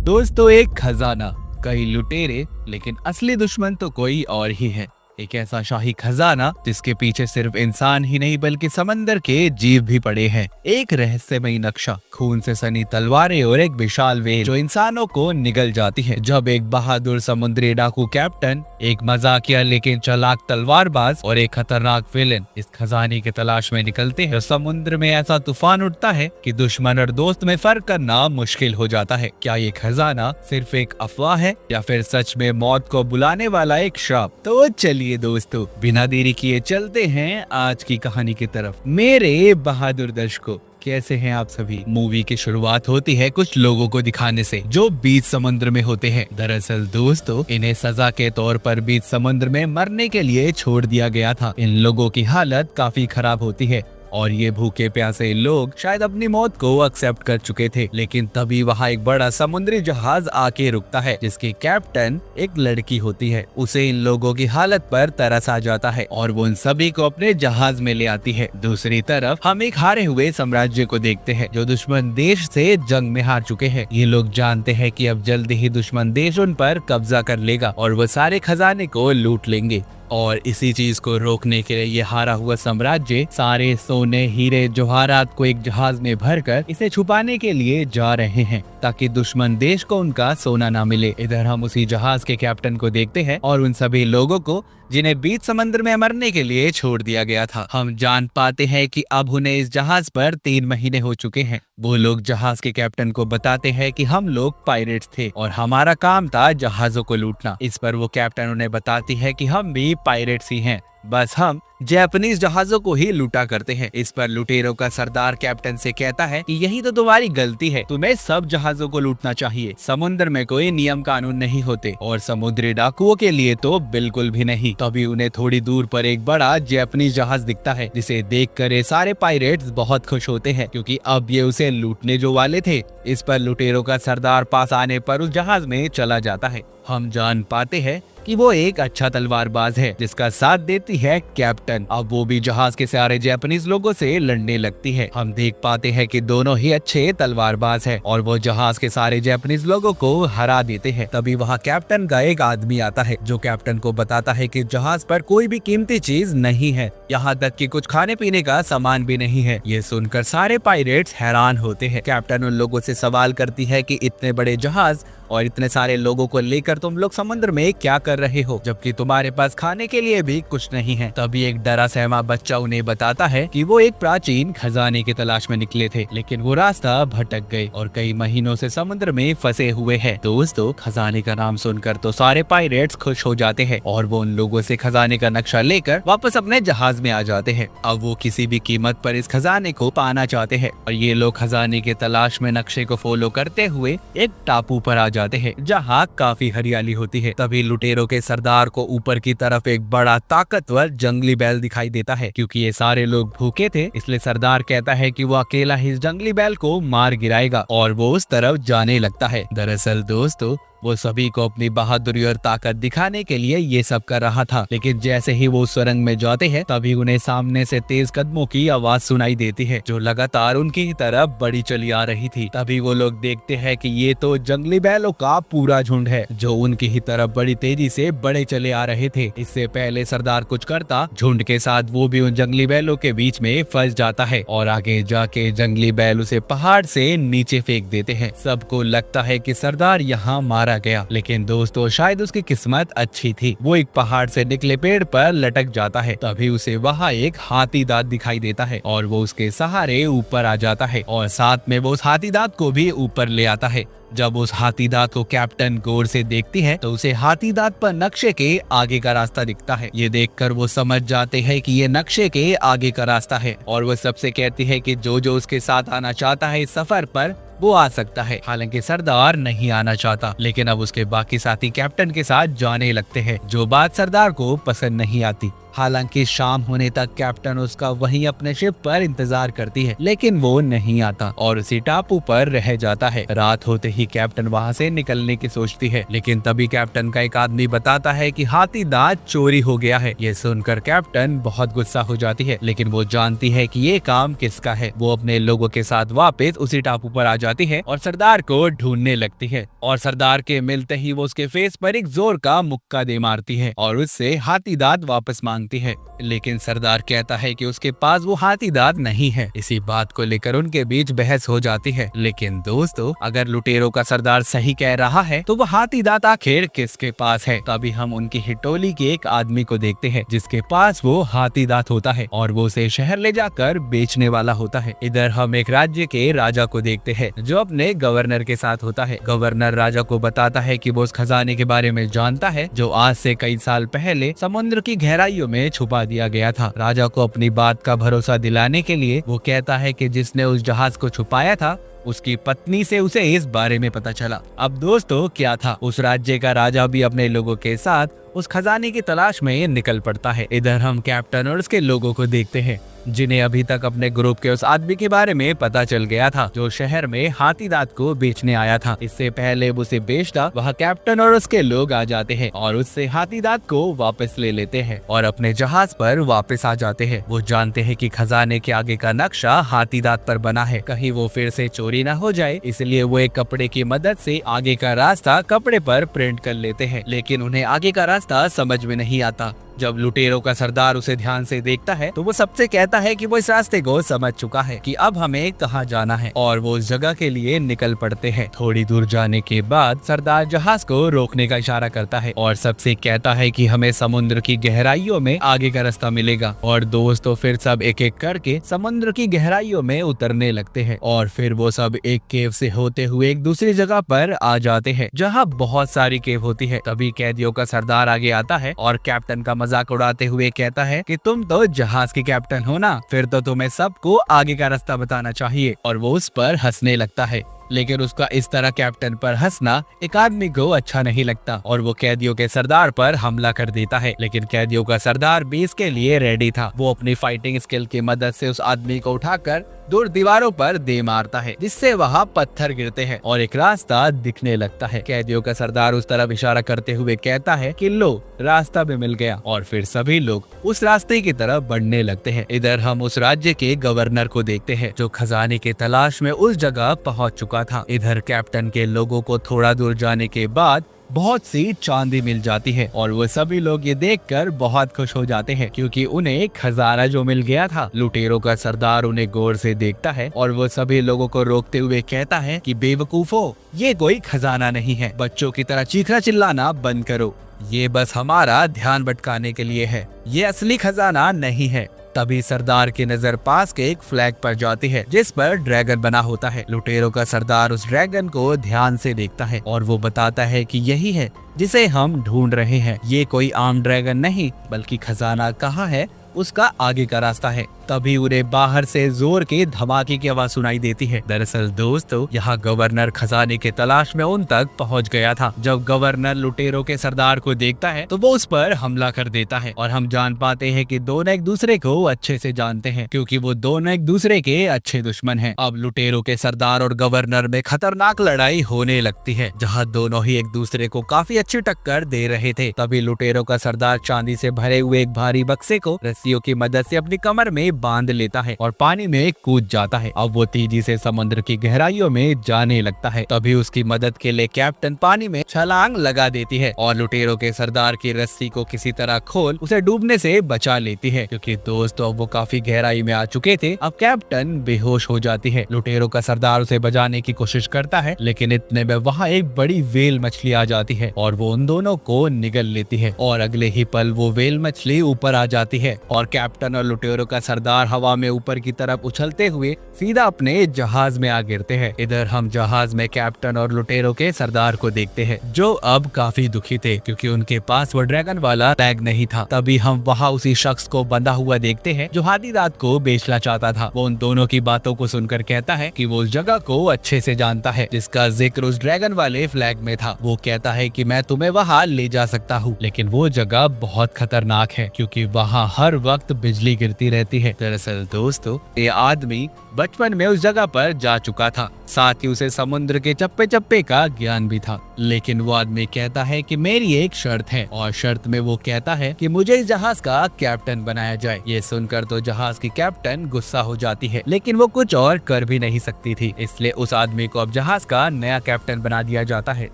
दोस्तों, एक खजाना, कई लुटेरे, लेकिन असली दुश्मन तो कोई और ही है। एक ऐसा शाही खजाना जिसके पीछे सिर्फ इंसान ही नहीं बल्कि समंदर के जीव भी पड़े हैं। एक रहस्यमयी नक्शा, खून से सनी तलवारें और एक विशाल वेल जो इंसानों को निगल जाती है। जब एक बहादुर समुद्री डाकू कैप्टन, एक मजाकिया लेकिन चालाक तलवारबाज और एक खतरनाक विलेन इस खजाने की तलाश में निकलते हैं, तो समुद्र में ऐसा तूफान उठता है कि दुश्मन और दोस्त में फर्क करना मुश्किल हो जाता है। क्या ये खजाना सिर्फ एक अफवाह है या फिर सच में मौत को बुलाने वाला एक श्राप? तो चलिए दोस्तों, बिना देरी किए चलते हैं आज की कहानी की तरफ। मेरे बहादुर दर्शकों, कैसे हैं आप सभी? मूवी की शुरुआत होती है कुछ लोगों को दिखाने से जो बीच समुद्र में होते हैं। दरअसल दोस्तों, इन्हें सजा के तौर पर बीच समुद्र में मरने के लिए छोड़ दिया गया था। इन लोगों की हालत काफी खराब होती है और ये भूखे प्यासे लोग शायद अपनी मौत को एक्सेप्ट कर चुके थे। लेकिन तभी वहाँ एक बड़ा समुद्री जहाज आके रुकता है जिसकी कैप्टन एक लड़की होती है। उसे इन लोगों की हालत पर तरस आ जाता है और वो उन सभी को अपने जहाज में ले आती है। दूसरी तरफ हम एक हारे हुए साम्राज्य को देखते हैं जो दुश्मन देश से जंग में हार चुके हैं। ये लोग जानते हैं कि अब जल्दी ही दुश्मन देश उन पर कब्जा कर लेगा और वो सारे खजाने को लूट लेंगे। और इसी चीज को रोकने के लिए ये हारा हुआ साम्राज्य सारे सोने, हीरे, जवाहरात को एक जहाज में भरकर इसे छुपाने के लिए जा रहे हैं ताकि दुश्मन देश को उनका सोना ना मिले। इधर हम उसी जहाज के कैप्टन को देखते हैं और उन सभी लोगों को जिन्हें बीच समंदर में मरने के लिए छोड़ दिया गया था। हम जान पाते हैं कि अब उन्हें इस जहाज पर 3 महीने हो चुके हैं। वो लोग जहाज के कैप्टन को बताते हैं कि हम लोग पायरेट्स थे और हमारा काम था जहाजों को लूटना। इस पर वो कैप्टन उन्हें बताती है कि हम भी पायरेट्स ही हैं, बस हम जापानीज जहाजों को ही लूटा करते हैं। इस पर लुटेरों का सरदार कैप्टन से कहता है कि यही तो तुम्हारी गलती है, तुम्हें सब जहाजों को लूटना चाहिए। समुद्र में कोई नियम कानून नहीं होते और समुद्री डाकुओं के लिए तो बिल्कुल भी नहीं। तभी उन्हें थोड़ी दूर पर एक बड़ा जापानीज जहाज दिखता है जिसे देखकर ये सारे पायरेट्स बहुत खुश होते हैं क्योंकि अब ये उसे लूटने जो वाले थे। इस पर लुटेरों का सरदार पास आने पर उस जहाज में चला जाता है। हम जान पाते हैं कि वो एक अच्छा तलवारबाज है जिसका साथ देती है कैप्टन। अब वो भी जहाज के सारे जापानीज लोगों से लड़ने लगती है। हम देख पाते हैं कि दोनों ही अच्छे तलवारबाज हैं और वो जहाज के सारे जापानीज लोगों को हरा देते हैं। तभी वहाँ कैप्टन का एक आदमी आता है जो कैप्टन को बताता है कि जहाज पर कोई भी कीमती चीज नहीं है, यहाँ तक कि कुछ खाने पीने का सामान भी नहीं है। ये सुनकर सारे पायरेट्स हैरान होते हैं। कैप्टन उन लोगों से सवाल करती है कि इतने बड़े जहाज और इतने सारे लोगों को लेकर तुम लोग समुद्र में क्या कर रहे हो जबकि तुम्हारे पास खाने के लिए भी कुछ नहीं है। तभी एक डरा सहमा बच्चा उन्हें बताता है कि वो एक प्राचीन खजाने की तलाश में निकले थे लेकिन वो रास्ता भटक गए और कई महीनों से समुद्र में फंसे हुए हैं। दोस्तों, खजाने का नाम सुनकर तो सारे पायरेट्स खुश हो जाते हैं और वो उन लोगों से खजाने का नक्शा लेकर वापस अपने जहाज में आ जाते हैं। अब वो किसी भी कीमत पर इस खजाने को पाना चाहते हैं और ये लोग खजाने की तलाश में नक्शे को फॉलो करते हुए एक टापू पर आ जाते हैं जहाँ काफी हरियाली होती है। तभी लुटेरों के सरदार को ऊपर की तरफ एक बड़ा ताकतवर जंगली बैल दिखाई देता है। क्योंकि ये सारे लोग भूखे थे इसलिए सरदार कहता है कि वो अकेला ही इस जंगली बैल को मार गिराएगा और वो उस तरफ जाने लगता है। दरअसल दोस्तों, वो सभी को अपनी बहादुरी और ताकत दिखाने के लिए ये सब कर रहा था। लेकिन जैसे ही वो सुरंग में जाते हैं तभी उन्हें सामने से तेज कदमों की आवाज सुनाई देती है जो लगातार उनकी तरफ बढ़ी चली आ रही थी। तभी वो लोग देखते हैं कि ये तो जंगली बैलों का पूरा झुंड है जो उनकी ही तरफ बड़ी तेजी से बढ़े चले आ रहे थे। इससे पहले सरदार कुछ करता, झुंड के साथ वो भी उन जंगली बैलों के बीच में फंस जाता है और आगे जाके जंगली बैल उसे पहाड़ से नीचे फेंक देते हैं। सबको लगता है कि सरदार यहाँ मारा गया, लेकिन दोस्तों शायद उसकी किस्मत अच्छी थी। वो एक पहाड़ से निकले पेड़ पर लटक जाता है। तभी उसे वहाँ एक हाथी दांत दिखाई देता है और वो उसके सहारे ऊपर आ जाता है और साथ में वो उस हाथी दांत को भी ऊपर ले आता है। जब उस हाथी दांत को कैप्टन गौर से देखती है तो उसे हाथी दांत पर नक्शे के आगे का रास्ता दिखता है। ये देखकर वो समझ जाते हैं कि ये नक्शे के आगे का रास्ता है और वो सबसे कहती है कि जो जो उसके साथ आना चाहता है इस सफर पर वो आ सकता है। हालांकि सरदार नहीं आना चाहता लेकिन अब उसके बाकी साथी कैप्टन के साथ जाने लगते हैं जो बात सरदार को पसंद नहीं आती। हालांकि शाम होने तक कैप्टन उसका वहीं अपने शिप पर इंतजार करती है, लेकिन वो नहीं आता और उसी टापू पर रह जाता है। रात होते ही कैप्टन वहाँ से निकलने की सोचती है, लेकिन तभी कैप्टन का एक आदमी बताता है कि हाथी दांत चोरी हो गया है। ये सुनकर कैप्टन बहुत गुस्सा हो जाती है, लेकिन वो जानती है कि ये काम किसका है। वो अपने लोगों के साथ वापस उसी टापू पर आ जाती है और सरदार को ढूंढने लगती है, और सरदार के मिलते ही वो उसके फेस पर एक जोर का मुक्का दे मारती है और उससे हाथी दांत वापस मांगती है। लेकिन सरदार कहता है कि उसके पास वो हाथी दांत नहीं है। इसी बात को लेकर उनके बीच बहस हो जाती है। लेकिन दोस्तों, अगर लुटेरों का सरदार सही कह रहा है तो वो हाथी दांत आखिर किसके पास है? तभी हम उनकी हिटोली के एक आदमी को देखते हैं जिसके पास वो हाथी दांत होता है और वो उसे शहर ले जाकर बेचने वाला होता है। इधर हम एक राज्य के राजा को देखते हैं जो अपने गवर्नर के साथ होता है। गवर्नर राजा को बताता है कि वो उस खजाने के बारे में जानता है जो आज से कई साल पहले समुद्र की गहराइयों में छुपा दिया गया था। राजा को अपनी बात का भरोसा दिलाने के लिए वो कहता है कि जिसने उस जहाज को छुपाया था उसकी पत्नी से उसे इस बारे में पता चला। अब दोस्तों, क्या था, उस राज्य का राजा भी अपने लोगों के साथ उस खजाने की तलाश में निकल पड़ता है। इधर हम कैप्टन और उसके लोगों को देखते हैं जिन्हें अभी तक अपने ग्रुप के उस आदमी के बारे में पता चल गया था जो शहर में हाथी दांत को बेचने आया था। इससे पहले वो उसे बेचता, वहाँ कैप्टन और उसके लोग आ जाते हैं और उससे हाथी दांत को वापस ले लेते हैं और अपने जहाज पर वापस आ जाते हैं। वो जानते हैं कि खजाने के आगे का नक्शा हाथी दांत पर बना है, कहीं वो फिर से चोरी न हो जाए, इसलिए वो एक कपड़े की मदद से आगे का रास्ता कपड़े पर प्रिंट कर लेते हैं। लेकिन उन्हें आगे का रास्ता समझ में नहीं आता। जब लुटेरों का सरदार उसे ध्यान से देखता है तो वो सबसे कहता है कि वो इस रास्ते को समझ चुका है कि अब हमें कहाँ जाना है, और वो उस जगह के लिए निकल पड़ते हैं। थोड़ी दूर जाने के बाद सरदार जहाज को रोकने का इशारा करता है और सबसे कहता है कि हमें समुद्र की गहराइयों में आगे का रास्ता मिलेगा। और दोस्तों, फिर सब एक एक करके समुद्र की गहराइयों में उतरने लगते हैं और फिर वो सब एक केव से होते हुए एक दूसरी जगह पर आ जाते हैं जहाँ बहुत सारी केव होती है। तभी कैदियों का सरदार आगे आता है और कैप्टन का मजाक उड़ाते हुए कहता है कि तुम तो जहाज के कैप्टन हो ना, फिर तो तुम्हें सबको आगे का रास्ता बताना चाहिए। और वो उस पर हंसने लगता है। लेकिन उसका इस तरह कैप्टन पर हंसना एक आदमी को अच्छा नहीं लगता और वो कैदियों के सरदार पर हमला कर देता है। लेकिन कैदियों का सरदार भी इसके लिए रेडी था। वो अपनी फाइटिंग स्किल की मदद से उस आदमी को उठाकर दूर दीवारों पर दे मारता है जिससे वहाँ पत्थर गिरते हैं और एक रास्ता दिखने लगता है। कैदियों का सरदार उस तरफ इशारा करते हुए कहता है कि लो, रास्ता भी मिल गया, और फिर सभी लोग उस रास्ते की तरफ बढ़ने लगते हैं। इधर हम उस राज्य के गवर्नर को देखते हैं जो खजाने की तलाश में उस जगह पहुंच चुका था। इधर कैप्टन के लोगों को थोड़ा दूर जाने के बाद बहुत सी चांदी मिल जाती है और वो सभी लोग ये देखकर बहुत खुश हो जाते हैं क्योंकि उन्हें एक खजाना जो मिल गया था। लुटेरों का सरदार उन्हें गौर से देखता है और वो सभी लोगों को रोकते हुए कहता है कि बेवकूफो, ये कोई खजाना नहीं है, बच्चों की तरह चीखना चिल्लाना बंद करो, ये बस हमारा ध्यान भटकाने के लिए है, ये असली खजाना नहीं है। तभी सरदार की नजर पास के एक फ्लैग पर जाती है जिस पर ड्रैगन बना होता है। लुटेरों का सरदार उस ड्रैगन को ध्यान से देखता है और वो बताता है कि यही है जिसे हम ढूंढ रहे हैं। ये कोई आम ड्रैगन नहीं बल्कि खजाना कहाँ है उसका आगे का रास्ता है। तभी उन्हें बाहर से जोर के धमाके की आवाज सुनाई देती है। दरअसल दोस्तों, यहाँ गवर्नर खजाने के तलाश में उन तक पहुँच गया था। जब गवर्नर लुटेरों के सरदार को देखता है तो वो उस पर हमला कर देता है और हम जान पाते हैं कि दोनों एक दूसरे को अच्छे से जानते हैं क्योंकि वो दोनों एक दूसरे के अच्छे दुश्मन हैं। अब लुटेरों के सरदार और गवर्नर में खतरनाक लड़ाई होने लगती है जहाँ दोनों ही एक दूसरे को काफी अच्छी टक्कर दे रहे थे। तभी लुटेरों का सरदार चांदी से भरे हुए एक भारी बक्से को रस्सियों की मदद से अपनी कमर में बांध लेता है और पानी में कूद जाता है। अब वो तेजी से समुद्र की गहराइयों में जाने लगता है। तभी उसकी मदद के लिए कैप्टन पानी में छलांग लगा देती है और लुटेरों के सरदार की रस्सी को किसी तरह खोल उसे डूबने से बचा लेती है क्योंकि दोस्तों वो काफी गहराई में आ चुके थे। अब कैप्टन बेहोश हो जाती है। लुटेरों का सरदार उसे बचाने की कोशिश करता है लेकिन इतने में वहाँ एक बड़ी वेल मछली आ जाती है और वो उन दोनों को निगल लेती है और अगले ही पल वो वेल मछली ऊपर आ जाती है और कैप्टन और लुटेरों का सरदार सरदार हवा में ऊपर की तरफ उछलते हुए सीधा अपने जहाज में आ गिरते हैं। इधर हम जहाज में कैप्टन और लुटेरों के सरदार को देखते हैं, जो अब काफी दुखी थे क्योंकि उनके पास वो ड्रैगन वाला फ्लैग नहीं था। तभी हम वहाँ उसी शख्स को बंधा हुआ देखते हैं जो आधी रात को बेचना चाहता था। वो उन दोनों की बातों को सुनकर कहता है कि वो उस जगह को अच्छे से जानता है जिसका जिक्र उस ड्रैगन वाले फ्लैग में था। वो कहता है कि मैं तुम्हें वहाँ ले जा सकता हूँ, लेकिन वो जगह बहुत खतरनाक है क्योंकि वहाँ हर वक्त बिजली गिरती रहती है। दरअसल दोस्तों, ये आदमी बचपन में उस जगह पर जा चुका था, साथ ही उसे समुद्र के चप्पे चप्पे का ज्ञान भी था। लेकिन वो आदमी कहता है कि मेरी एक शर्त है, और शर्त में वो कहता है कि मुझे इस जहाज का कैप्टन बनाया जाए। ये सुनकर तो जहाज की कैप्टन गुस्सा हो जाती है, लेकिन वो कुछ और कर भी नहीं सकती थी, इसलिए उस आदमी को अब जहाज का नया कैप्टन बना दिया जाता है।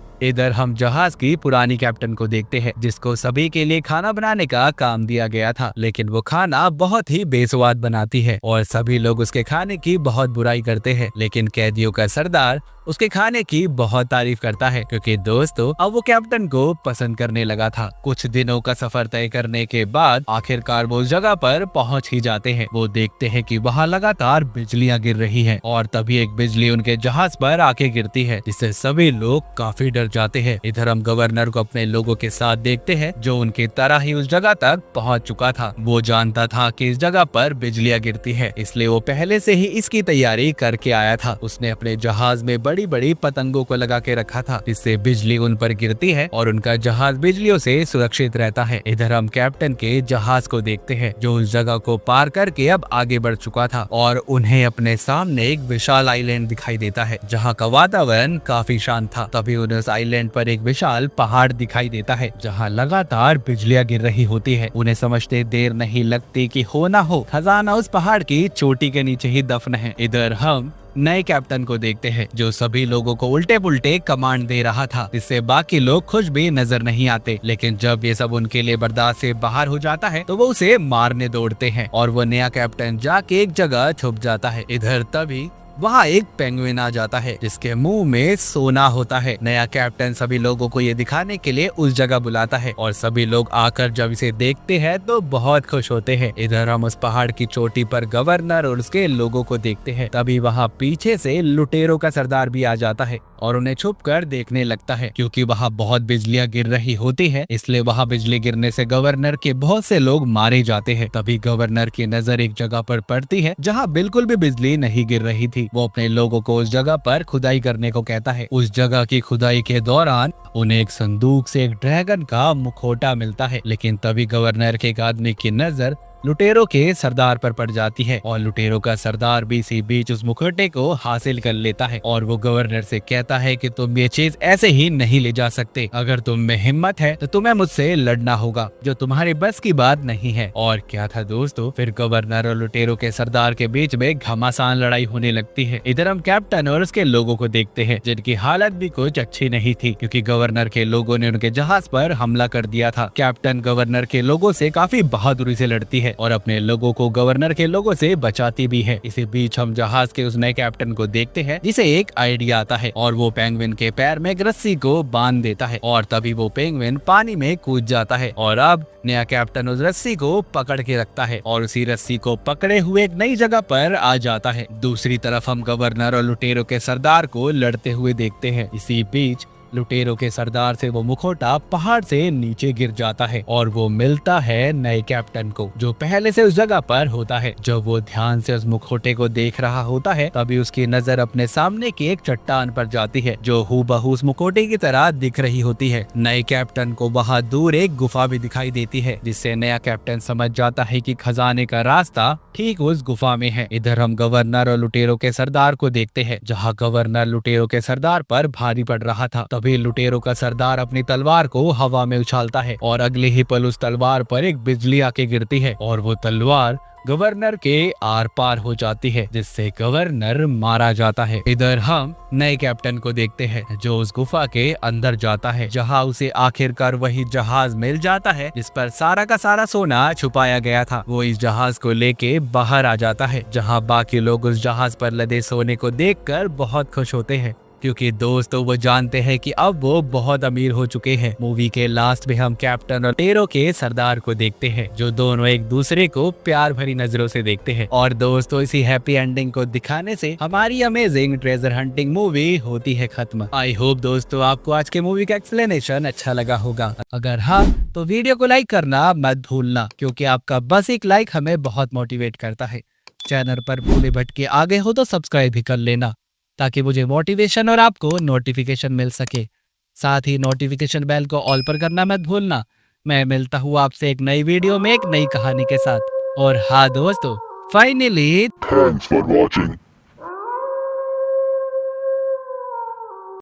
इधर हम जहाज की पुरानी कैप्टन को देखते हैं जिसको सभी के लिए खाना बनाने का काम दिया गया था, लेकिन वो खाना बहुत ही बेस्वाद बनाती है और सभी लोग उसके खाने की बहुत बुराई करते हैं। लेकिन कैदियों का सरदार उसके खाने की बहुत तारीफ करता है क्योंकि दोस्तों अब वो कैप्टन को पसंद करने लगा था। कुछ दिनों का सफर तय करने के बाद आखिरकार वो उस जगह पर पहुंच ही जाते हैं। वो देखते हैं कि वहाँ लगातार बिजलियां गिर रही हैं और तभी एक बिजली उनके जहाज पर आके गिरती है, जिससे सभी लोग काफी डर जाते हैं। इधर हम गवर्नर को अपने लोगों के साथ देखते हैं जो उनकी तरह ही उस जगह तक पहुंच चुका था। वो जानता था कि इस जगह पर बिजलियां गिरती है, इसलिए वो पहले से ही इसकी तैयारी करके आया था। उसने अपने जहाज में बड़ी बड़ी पतंगों को लगा के रखा था, जिससे बिजली उन पर गिरती है और उनका जहाज बिजलियों से सुरक्षित रहता है। इधर हम कैप्टन के जहाज को देखते हैं जो उस जगह को पार करके अब आगे बढ़ चुका था और उन्हें अपने सामने एक विशाल आइलैंड दिखाई देता है जहाँ का वातावरण काफी शांत था। तभी उन्हें उस आइलैंड पर एक विशाल पहाड़ दिखाई देता है जहाँ लगातार बिजलियां गिर रही होती है। उन्हें समझते देर नहीं लगती कि हो ना हो खजाना उस पहाड़ की चोटी के नीचे ही दफन है। इधर हम नए कैप्टन को देखते हैं जो सभी लोगों को उल्टे पुल्टे कमांड दे रहा था, जिससे बाकी लोग खुश भी नजर नहीं आते। लेकिन जब ये सब उनके लिए बर्दाश्त से बाहर हो जाता है तो वो उसे मारने दौड़ते हैं और वो नया कैप्टन जाके एक जगह छुप जाता है। इधर तभी वहाँ एक पेंगुइन आ जाता है जिसके मुंह में सोना होता है। नया कैप्टन सभी लोगों को ये दिखाने के लिए उस जगह बुलाता है और सभी लोग आकर जब इसे देखते हैं तो बहुत खुश होते हैं। इधर हम उस पहाड़ की चोटी पर गवर्नर और उसके लोगों को देखते हैं। तभी वहाँ पीछे से लुटेरों का सरदार भी आ जाता है और उन्हें छुपकर देखने लगता है क्योंकि वहाँ बहुत बिजलियां गिर रही होती है, इसलिए वहाँ बिजली गिरने से गवर्नर के बहुत से लोग मारे जाते हैं। तभी गवर्नर की नजर एक जगह पर पड़ती है जहाँ बिल्कुल भी बिजली नहीं गिर रही थी। वो अपने लोगों को उस जगह पर खुदाई करने को कहता है। उस जगह की खुदाई के दौरान उन्हें एक संदूक से एक ड्रैगन का मुखौटा मिलता है, लेकिन तभी गवर्नर के एक आदमी की नजर लुटेरों के सरदार पर पड़ जाती है और लुटेरों का सरदार भी इसी बीच उस मुखौटे को हासिल कर लेता है और वो गवर्नर से कहता है कि तुम ये चीज ऐसे ही नहीं ले जा सकते। अगर तुम में हिम्मत है तो तुम्हें मुझसे लड़ना होगा, जो तुम्हारे बस की बात नहीं है। और क्या था दोस्तों, फिर गवर्नर और लुटेरों के सरदार के बीच में घमासान लड़ाई होने लगती है। इधर हम कैप्टन और उसके लोगों को देखते हैं जिनकी हालत भी कुछ अच्छी नहीं थी क्योंकि गवर्नर के लोगों ने उनके जहाज पर हमला कर दिया था। कैप्टन गवर्नर के लोगों से काफी बहादुरी से लड़ती है और अपने लोगों को गवर्नर के लोगों से बचाती भी है। इसी बीच हम जहाज के उस नए कैप्टन को देखते हैं जिसे एक आइडिया आता है और वो पेंगुइन के पैर में एक रस्सी को बांध देता है और तभी वो पेंगुइन पानी में कूद जाता है और अब नया कैप्टन उस रस्सी को पकड़ के रखता है और उसी रस्सी को पकड़े हुए एक नई जगह पर आ जाता है। दूसरी तरफ हम गवर्नर और लुटेरों के सरदार को लड़ते हुए देखते हैं। इसी बीच लुटेरों के सरदार से वो मुखौटा पहाड़ से नीचे गिर जाता है और वो मिलता है नए कैप्टन को जो पहले से उस जगह पर होता है। जब वो ध्यान से उस मुखौटे को देख रहा होता है तभी उसकी नजर अपने सामने की एक चट्टान पर जाती है जो हूबहू उस मुखौटे की तरह दिख रही होती है। नए कैप्टन को वहाँ दूर एक गुफा भी दिखाई देती है जिससे नया कैप्टन समझ जाता है कि खजाने का रास्ता ठीक उस गुफा में है। इधर हम गवर्नर और लुटेरों के सरदार को देखते हैं जहाँ गवर्नर लुटेरों के सरदार पर भारी पड़ रहा था। तभी लुटेरों का सरदार अपनी तलवार को हवा में उछालता है और अगले ही पल उस तलवार पर एक बिजली आके गिरती है और वो तलवार गवर्नर के आर पार हो जाती है जिससे गवर्नर मारा जाता है। इधर हम नए कैप्टन को देखते हैं जो उस गुफा के अंदर जाता है जहां उसे आखिरकार वही जहाज मिल जाता है जिस पर सारा का सारा सोना छुपाया गया था। वो इस जहाज को लेके बाहर आ जाता है जहां बाकी लोग उस जहाज पर लदे सोने को देखकर बहुत खुश होते हैं। क्योंकि दोस्तों वो जानते हैं कि अब वो बहुत अमीर हो चुके हैं। मूवी के लास्ट में हम कैप्टन और टेरो के सरदार को देखते हैं, जो दोनों एक दूसरे को प्यार भरी नजरों से देखते हैं। और दोस्तों इसी हैप्पी एंडिंग को दिखाने से हमारी अमेजिंग ट्रेजर हंटिंग मूवी होती है खत्म। आई होप दोस्तों आपको आज के मूवी का एक्सप्लेनेशन अच्छा लगा होगा। अगर हाँ तो वीडियो को लाइक करना मत भूलना, क्योंकि आपका बस एक लाइक हमें बहुत मोटिवेट करता है। चैनल पर भूले भटके आ गए हो तो सब्सक्राइब भी कर लेना, ताकि मुझे मोटिवेशन और आपको नोटिफिकेशन मिल सके। साथ ही नोटिफिकेशन बेल को ऑल पर करना मत भूलना। मैं मिलता हूँ आपसे एक नई वीडियो में एक नई कहानी के साथ। और हाँ दोस्तों, फाइनली Thanks for watching.